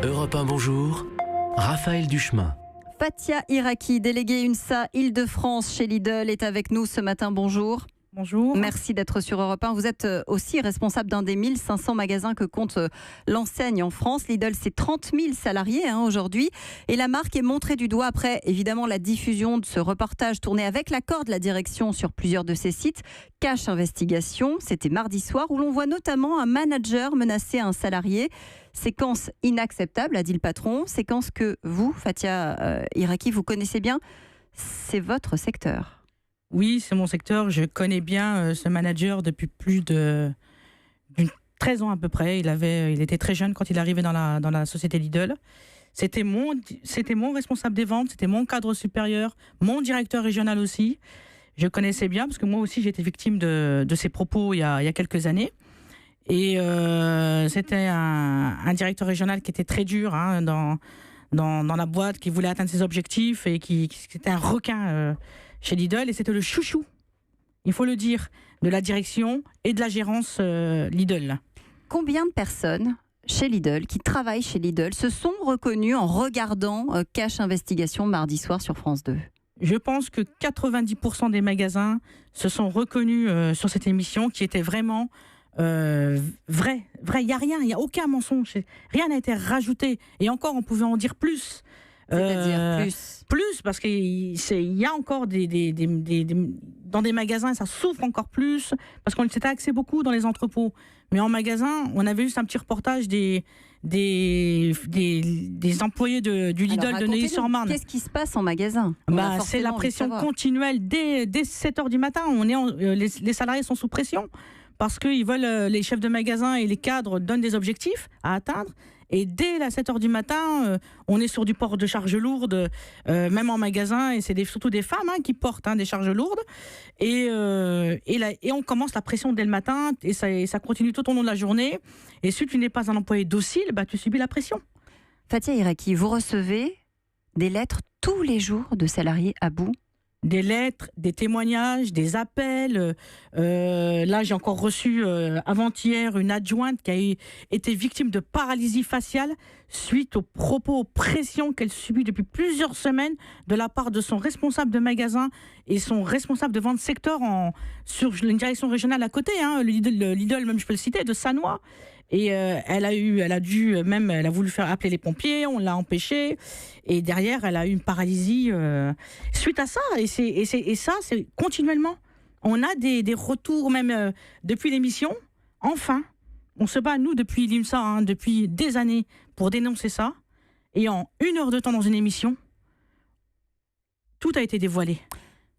Europe 1, bonjour. Raphaël Duchemin. Fatia Iraki, déléguée UNSA Île-de-France chez Lidl, est avec nous ce matin. Bonjour. Bonjour. Merci d'être sur Europe 1. Vous êtes aussi responsable d'un des 1500 magasins que compte l'enseigne en France. Lidl, c'est 30 000 salariés aujourd'hui. Et la marque est montrée du doigt après, évidemment, la diffusion de ce reportage tourné avec l'accord de la direction sur plusieurs de ses sites. Cash Investigation, c'était mardi soir, où l'on voit notamment un manager menacer un salarié. Séquence inacceptable, a dit le patron. Séquence que vous, Fatia Iraki, vous connaissez bien. C'est votre secteur. Oui, c'est mon secteur. Je connais bien ce manager depuis plus de 13 ans à peu près. Il était très jeune quand il arrivait dans la société Lidl. C'était mon responsable des ventes, c'était mon cadre supérieur, mon directeur régional aussi. Je connaissais bien parce que moi aussi j'ai été victime de ses propos il y a quelques années. Et c'était un directeur régional qui était très dur dans la boîte, qui voulait atteindre ses objectifs et qui était un requin chez Lidl, et c'était le chouchou, il faut le dire, de la direction et de la gérance Lidl. Combien de personnes chez Lidl, qui travaillent chez Lidl, se sont reconnues en regardant Cash Investigation mardi soir sur France 2 ? Je pense que 90% des magasins se sont reconnus sur cette émission qui était vraiment vrai. Il n'y a rien, il n'y a aucun mensonge. Rien n'a été rajouté. Et encore, on pouvait en dire plus. C'est-à-dire plus, parce qu'il y a encore dans des magasins, ça souffre encore plus, parce qu'on s'était axé beaucoup dans les entrepôts. Mais en magasin, on avait juste un petit reportage des employés du Lidl de Neuilly-sur-Marne. Qu'est-ce qui se passe en magasin ? C'est la pression continuelle dès 7h du matin. Les salariés sont sous pression parce qu'ils veulent, les chefs de magasin et les cadres donnent des objectifs à atteindre. Et dès la 7h du matin, on est sur du port de charges lourdes, même en magasin, et c'est surtout des femmes qui portent des charges lourdes. Et on commence la pression dès le matin, et ça continue tout au long de la journée. Et si tu n'es pas un employé docile, tu subis la pression. Fatia Iraki, vous recevez des lettres tous les jours de salariés à bout ? Des lettres, des témoignages, des appels. Là, j'ai encore reçu avant-hier une adjointe qui a été victime de paralysie faciale suite aux propos, aux pressions qu'elle subit depuis plusieurs semaines de la part de son responsable de magasin et son responsable de vente secteur sur une direction régionale à côté, le Lidl, même je peux le citer, de Sannois. Et elle a voulu faire appeler les pompiers, on l'a empêché, et derrière elle a eu une paralysie suite à ça, et ça c'est continuellement. On a des retours même depuis l'émission. Enfin, on se bat nous depuis l'IMSA depuis des années pour dénoncer ça, et en 1 heure de temps dans une émission, tout a été dévoilé.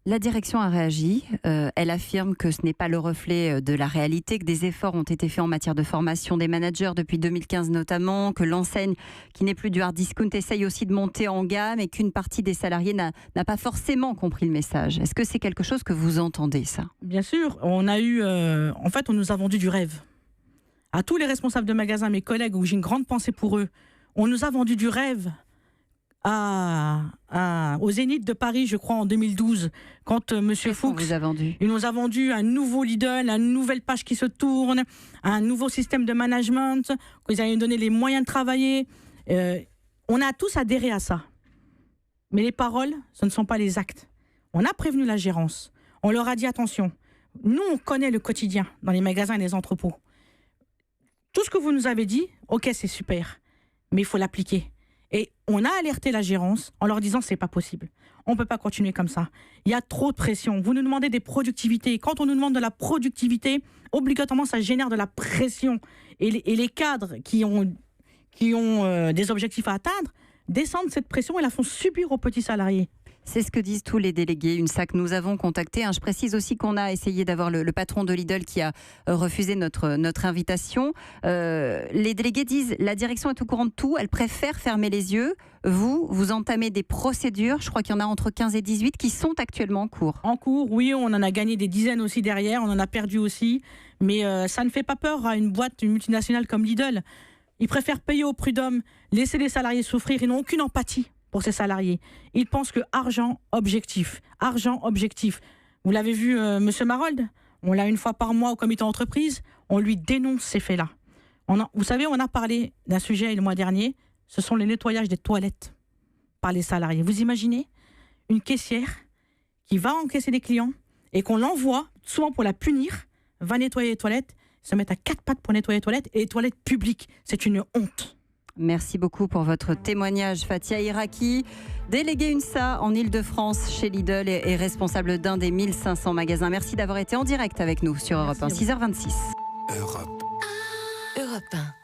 La direction a réagi. Elle affirme que ce n'est pas le reflet de la réalité, que des efforts ont été faits en matière de formation des managers depuis 2015 notamment, que l'enseigne, qui n'est plus du hard discount, essaye aussi de monter en gamme et qu'une partie des salariés n'a pas forcément compris le message. Est-ce que c'est quelque chose que vous entendez, ça ? Bien sûr. On nous a vendu du rêve. À tous les responsables de magasins, mes collègues, où j'ai une grande pensée pour eux, on nous a vendu du rêve. Au Zénith de Paris, je crois, en 2012, quand Monsieur Fuchs, il nous a vendu un nouveau Lidl, une nouvelle page qui se tourne, un nouveau système de management, qu'ils allaient nous donner les moyens de travailler. On a tous adhéré à ça. Mais les paroles, ce ne sont pas les actes. On a prévenu la gérance. On leur a dit attention. Nous, on connaît le quotidien dans les magasins et les entrepôts. Tout ce que vous nous avez dit, ok, c'est super, mais il faut l'appliquer. Et on a alerté la gérance en leur disant c'est pas possible. On peut pas continuer comme ça. Il y a trop de pression. Vous nous demandez des productivités. Quand on nous demande de la productivité, obligatoirement ça génère de la pression. Et les cadres qui ont des objectifs à atteindre descendent cette pression et la font subir aux petits salariés. C'est ce que disent tous les délégués UNSA que nous avons contactés. Je précise aussi qu'on a essayé d'avoir le patron de Lidl qui a refusé notre invitation. Les délégués disent la direction est au courant de tout, elle préfère fermer les yeux. Vous entamez des procédures, je crois qu'il y en a entre 15 et 18 qui sont actuellement en cours. En cours, oui, on en a gagné des dizaines aussi derrière, on en a perdu aussi. Mais ça ne fait pas peur à une multinationale comme Lidl. Ils préfèrent payer au prud'homme, laisser les salariés souffrir, ils n'ont aucune empathie pour ces salariés. Ils pensent que argent objectif. Vous l'avez vu, Monsieur Marold, on l'a une fois par mois au comité d'entreprise, on lui dénonce ces faits-là. Vous savez, on a parlé d'un sujet le mois dernier, ce sont les nettoyages des toilettes par les salariés. Vous imaginez une caissière qui va encaisser des clients et qu'on l'envoie, souvent pour la punir, va nettoyer les toilettes, se mettre à 4 pattes pour nettoyer les toilettes, et les toilettes publiques. C'est une honte. Merci beaucoup pour votre témoignage, Fatia Iraki, déléguée UNSA en Ile-de-France chez Lidl et responsable d'un des 1500 magasins. Merci d'avoir été en direct avec nous sur Europe 1, 6h26. Europe 1.